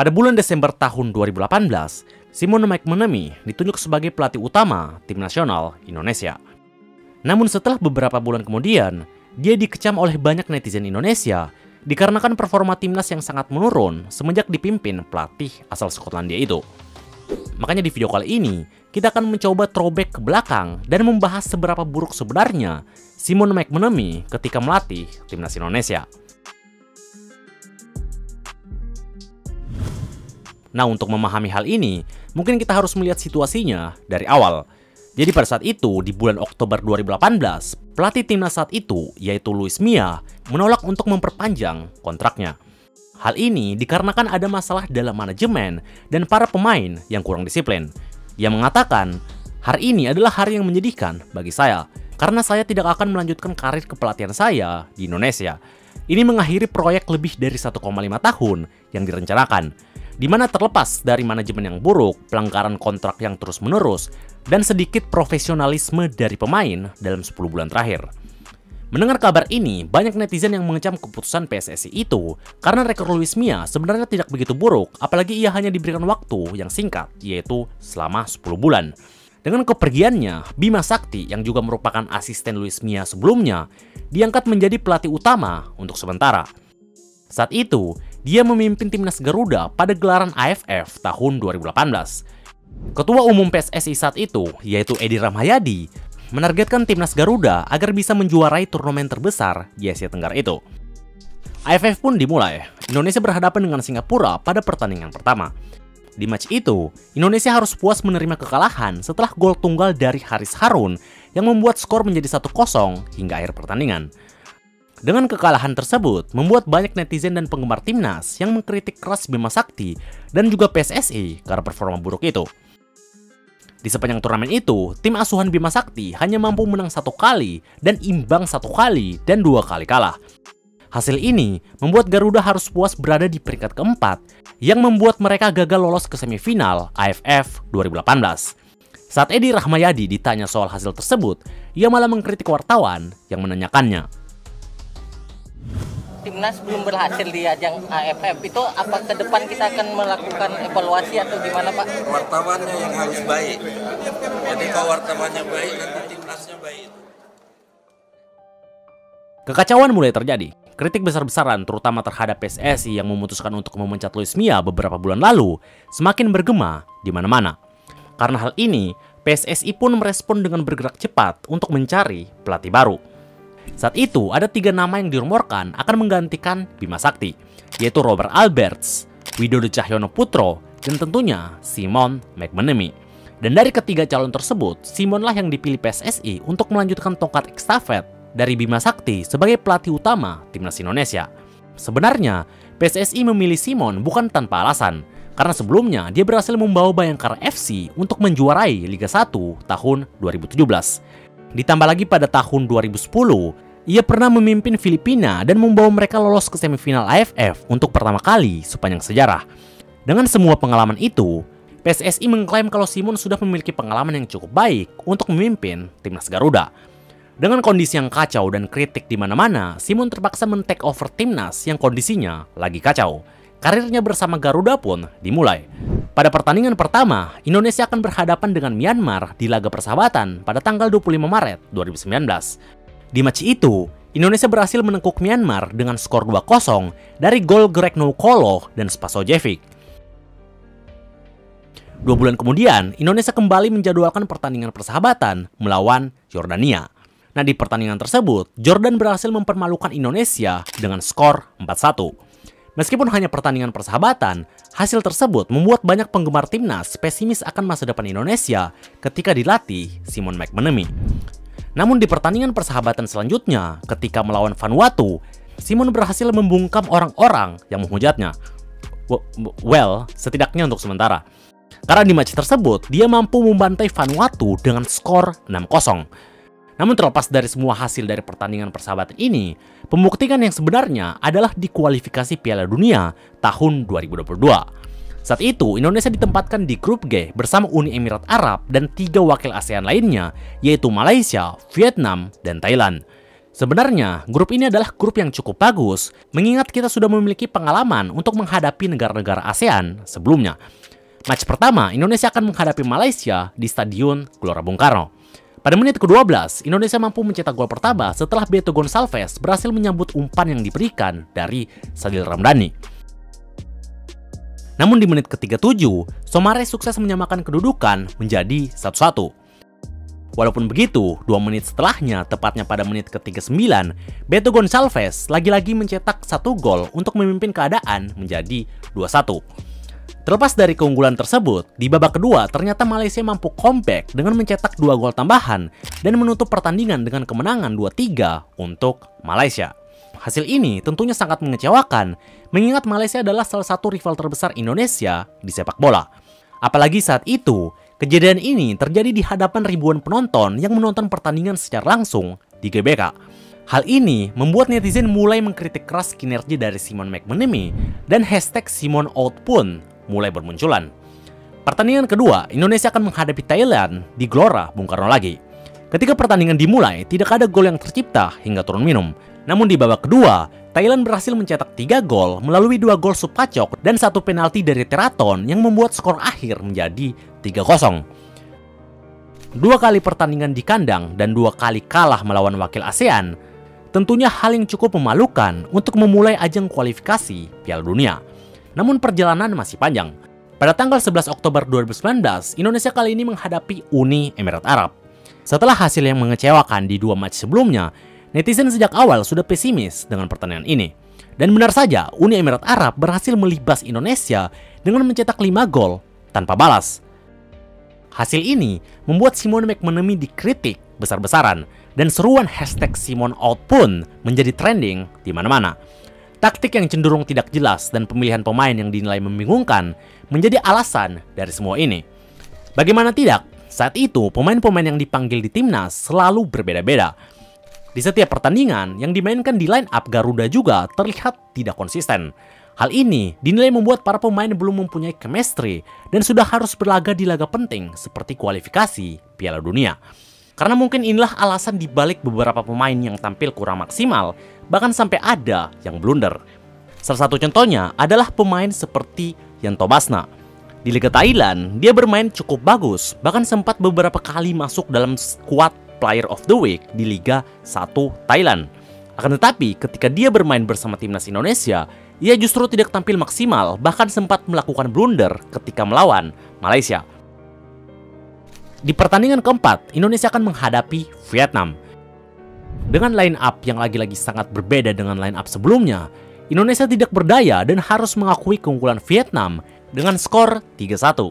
Pada bulan Desember tahun 2018, Simon McManamy ditunjuk sebagai pelatih utama tim nasional Indonesia. Namun setelah beberapa bulan kemudian, dia dikecam oleh banyak netizen Indonesia dikarenakan performa timnas yang sangat menurun semenjak dipimpin pelatih asal Skotlandia itu. Makanya di video kali ini, kita akan mencoba throwback ke belakang dan membahas seberapa buruk sebenarnya Simon McManamy ketika melatih timnas Indonesia. Nah, untuk memahami hal ini, mungkin kita harus melihat situasinya dari awal. Jadi pada saat itu, di bulan Oktober 2018, pelatih timnas saat itu, yaitu Luis Milla, menolak untuk memperpanjang kontraknya. Hal ini dikarenakan ada masalah dalam manajemen dan para pemain yang kurang disiplin. Ia mengatakan, hari ini adalah hari yang menyedihkan bagi saya, karena saya tidak akan melanjutkan karir kepelatihan saya di Indonesia. Ini mengakhiri proyek lebih dari 1,5 tahun yang direncanakan, di mana terlepas dari manajemen yang buruk, pelanggaran kontrak yang terus-menerus, dan sedikit profesionalisme dari pemain dalam 10 bulan terakhir. Mendengar kabar ini, banyak netizen yang mengecam keputusan PSSI itu karena rekor Luis Milla sebenarnya tidak begitu buruk, apalagi ia hanya diberikan waktu yang singkat, yaitu selama 10 bulan. Dengan kepergiannya, Bima Sakti yang juga merupakan asisten Luis Milla sebelumnya, diangkat menjadi pelatih utama untuk sementara. Saat itu, dia memimpin timnas Garuda pada gelaran AFF tahun 2018. Ketua Umum PSSI saat itu, yaitu Edi Rahmayadi, menargetkan timnas Garuda agar bisa menjuarai turnamen terbesar di Asia Tenggara itu. AFF pun dimulai. Indonesia berhadapan dengan Singapura pada pertandingan pertama. Di match itu, Indonesia harus puas menerima kekalahan setelah gol tunggal dari Haris Harun yang membuat skor menjadi 1-0 hingga akhir pertandingan. Dengan kekalahan tersebut, membuat banyak netizen dan penggemar timnas yang mengkritik keras Bima Sakti dan juga PSSI karena performa buruk itu. Di sepanjang turnamen itu, tim asuhan Bima Sakti hanya mampu menang 1 kali dan imbang 1 kali dan 2 kali kalah. Hasil ini membuat Garuda harus puas berada di peringkat keempat, yang membuat mereka gagal lolos ke semifinal AFF 2018. Saat Edi Rahmayadi ditanya soal hasil tersebut, ia malah mengkritik wartawan yang menanyakannya. Timnas belum berhasil di ajang AFF, itu apa ke depan kita akan melakukan evaluasi atau gimana, Pak? Wartawannya yang harus baik. Jadi kalau wartawannya baik, nanti timnasnya baik. Kekacauan mulai terjadi. Kritik besar-besaran terutama terhadap PSSI yang memutuskan untuk memecat Luis Milla beberapa bulan lalu semakin bergema di mana-mana. Karena hal ini, PSSI pun merespon dengan bergerak cepat untuk mencari pelatih baru. Saat itu, ada 3 nama yang dirumorkan akan menggantikan Bima Sakti, yaitu Robert Alberts, Widodo Cahyono Putro, dan tentunya Simon McManamy. Dan dari ketiga calon tersebut, Simonlah yang dipilih PSSI untuk melanjutkan tongkat estafet dari Bima Sakti sebagai pelatih utama timnas Indonesia. Sebenarnya, PSSI memilih Simon bukan tanpa alasan, karena sebelumnya dia berhasil membawa Bayangkara FC untuk menjuarai Liga 1 tahun 2017. Ditambah lagi pada tahun 2010, ia pernah memimpin Filipina dan membawa mereka lolos ke semifinal AFF untuk pertama kali sepanjang sejarah. Dengan semua pengalaman itu, PSSI mengklaim kalau Simon sudah memiliki pengalaman yang cukup baik untuk memimpin timnas Garuda. Dengan kondisi yang kacau dan kritik di mana-mana, Simon terpaksa men-take over timnas yang kondisinya lagi kacau. Karirnya bersama Garuda pun dimulai. Pada pertandingan pertama, Indonesia akan berhadapan dengan Myanmar di laga persahabatan pada tanggal 25 Maret 2019. Di match itu, Indonesia berhasil menekuk Myanmar dengan skor 2-0 dari gol Greg Noukolo dan Spasojevic. 2 bulan kemudian, Indonesia kembali menjadwalkan pertandingan persahabatan melawan Yordania. Nah, di pertandingan tersebut, Jordan berhasil mempermalukan Indonesia dengan skor 4-1. Meskipun hanya pertandingan persahabatan, hasil tersebut membuat banyak penggemar timnas pesimis akan masa depan Indonesia ketika dilatih Simon McManamy. Namun di pertandingan persahabatan selanjutnya, ketika melawan Vanuatu, Simon berhasil membungkam orang-orang yang menghujatnya. Well, setidaknya untuk sementara. Karena di match tersebut, dia mampu membantai Vanuatu dengan skor 6-0. Namun terlepas dari semua hasil dari pertandingan persahabatan ini, pembuktian yang sebenarnya adalah di kualifikasi Piala Dunia tahun 2022. Saat itu, Indonesia ditempatkan di grup G bersama Uni Emirat Arab dan 3 wakil ASEAN lainnya, yaitu Malaysia, Vietnam, dan Thailand. Sebenarnya, grup ini adalah grup yang cukup bagus, mengingat kita sudah memiliki pengalaman untuk menghadapi negara-negara ASEAN sebelumnya. Match pertama, Indonesia akan menghadapi Malaysia di Stadion Gelora Bung Karno. Pada menit ke-12, Indonesia mampu mencetak gol pertama setelah Beto Gonçalves berhasil menyambut umpan yang diberikan dari Sadil Ramdhani. Namun di menit ke-37, Soumaré sukses menyamakan kedudukan menjadi 1-1. Walaupun begitu, 2 menit setelahnya, tepatnya pada menit ke-39, Beto Gonçalves lagi-lagi mencetak 1 gol untuk memimpin keadaan menjadi 2-1. Terlepas dari keunggulan tersebut, di babak kedua ternyata Malaysia mampu comeback dengan mencetak 2 gol tambahan dan menutup pertandingan dengan kemenangan 2-3 untuk Malaysia. Hasil ini tentunya sangat mengecewakan, mengingat Malaysia adalah salah satu rival terbesar Indonesia di sepak bola. Apalagi saat itu, kejadian ini terjadi di hadapan ribuan penonton yang menonton pertandingan secara langsung di GBK. Hal ini membuat netizen mulai mengkritik keras kinerja dari Simon McManamy dan hashtag Simon Out pun mulai bermunculan. Pertandingan kedua, Indonesia akan menghadapi Thailand di Gelora Bung Karno lagi. Ketika pertandingan dimulai, tidak ada gol yang tercipta hingga turun minum. Namun di babak kedua, Thailand berhasil mencetak 3 gol melalui 2 gol Supacok dan 1 penalti dari Teraton yang membuat skor akhir menjadi 3-0. 2 kali pertandingan di kandang dan 2 kali kalah melawan wakil ASEAN, tentunya hal yang cukup memalukan untuk memulai ajang kualifikasi Piala Dunia. Namun perjalanan masih panjang. Pada tanggal 11 Oktober 2019, Indonesia kali ini menghadapi Uni Emirat Arab. Setelah hasil yang mengecewakan di 2 match sebelumnya, netizen sejak awal sudah pesimis dengan pertandingan ini. Dan benar saja, Uni Emirat Arab berhasil melibas Indonesia dengan mencetak 5 gol tanpa balas. Hasil ini membuat Simon McManamy dikritik besar-besaran, dan seruan hashtag Simon Out pun menjadi trending di mana-mana. Taktik yang cenderung tidak jelas dan pemilihan pemain yang dinilai membingungkan menjadi alasan dari semua ini. Bagaimana tidak, saat itu pemain-pemain yang dipanggil di timnas selalu berbeda-beda. Di setiap pertandingan yang dimainkan di line up Garuda juga terlihat tidak konsisten. Hal ini dinilai membuat para pemain belum mempunyai chemistry dan sudah harus berlaga di laga penting seperti kualifikasi Piala Dunia. Karena mungkin inilah alasan dibalik beberapa pemain yang tampil kurang maksimal, bahkan sampai ada yang blunder. Salah satu contohnya adalah pemain seperti Yanto Basna. Di Liga Thailand, dia bermain cukup bagus, bahkan sempat beberapa kali masuk dalam skuad Player of the Week di Liga 1 Thailand. Akan tetapi, ketika dia bermain bersama timnas Indonesia, ia justru tidak tampil maksimal, bahkan sempat melakukan blunder ketika melawan Malaysia. Di pertandingan keempat, Indonesia akan menghadapi Vietnam. Dengan line up yang lagi-lagi sangat berbeda dengan line up sebelumnya, Indonesia tidak berdaya dan harus mengakui keunggulan Vietnam dengan skor 3-1.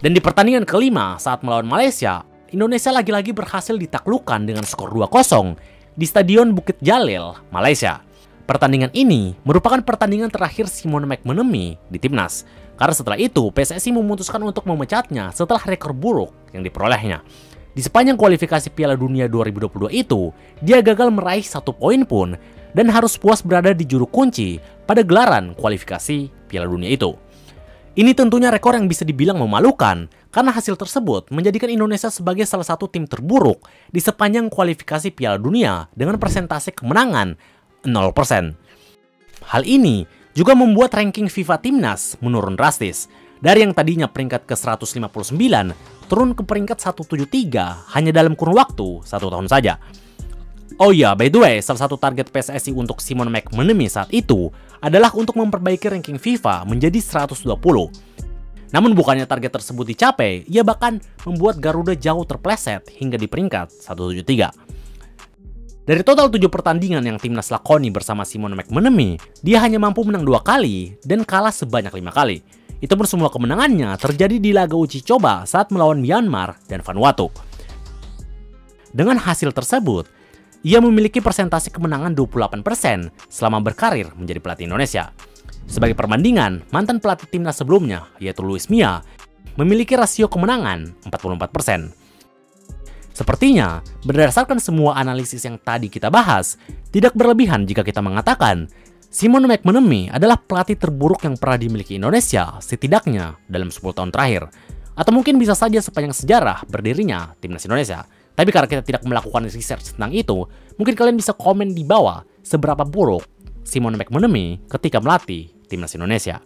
Dan di pertandingan kelima saat melawan Malaysia, Indonesia lagi-lagi berhasil ditaklukkan dengan skor 2-0 di Stadion Bukit Jalil, Malaysia. Pertandingan ini merupakan pertandingan terakhir Simon McManamy di timnas. Karena setelah itu, PSSI memutuskan untuk memecatnya setelah rekor buruk yang diperolehnya. Di sepanjang kualifikasi Piala Dunia 2022 itu, dia gagal meraih 1 poin pun dan harus puas berada di juru kunci pada gelaran kualifikasi Piala Dunia itu. Ini tentunya rekor yang bisa dibilang memalukan karena hasil tersebut menjadikan Indonesia sebagai salah satu tim terburuk di sepanjang kualifikasi Piala Dunia dengan persentase kemenangan 0%. Hal ini juga membuat ranking FIFA Timnas menurun drastis. Dari yang tadinya peringkat ke-159 turun ke peringkat 173 hanya dalam kurun waktu 1 tahun saja. Oh iya, by the way, salah satu target PSSI untuk Simon McManamy saat itu adalah untuk memperbaiki ranking FIFA menjadi 120. Namun bukannya target tersebut dicapai, ia bahkan membuat Garuda jauh terpleset hingga di peringkat 173. Dari total 7 pertandingan yang timnas lakoni bersama Simon McManamy, dia hanya mampu menang 2 kali dan kalah sebanyak 5 kali. Itu pun semua kemenangannya terjadi di laga uji coba saat melawan Myanmar dan Vanuatu. Dengan hasil tersebut, ia memiliki persentase kemenangan 28% selama berkarir menjadi pelatih Indonesia. Sebagai perbandingan, mantan pelatih timnas sebelumnya, yaitu Luis Mia, memiliki rasio kemenangan 44%. Sepertinya, berdasarkan semua analisis yang tadi kita bahas, tidak berlebihan jika kita mengatakan Simon McManamy adalah pelatih terburuk yang pernah dimiliki Indonesia setidaknya dalam 10 tahun terakhir. Atau mungkin bisa saja sepanjang sejarah berdirinya timnas Indonesia. Tapi karena kita tidak melakukan research tentang itu, mungkin kalian bisa komen di bawah seberapa buruk Simon McManamy ketika melatih timnas Indonesia.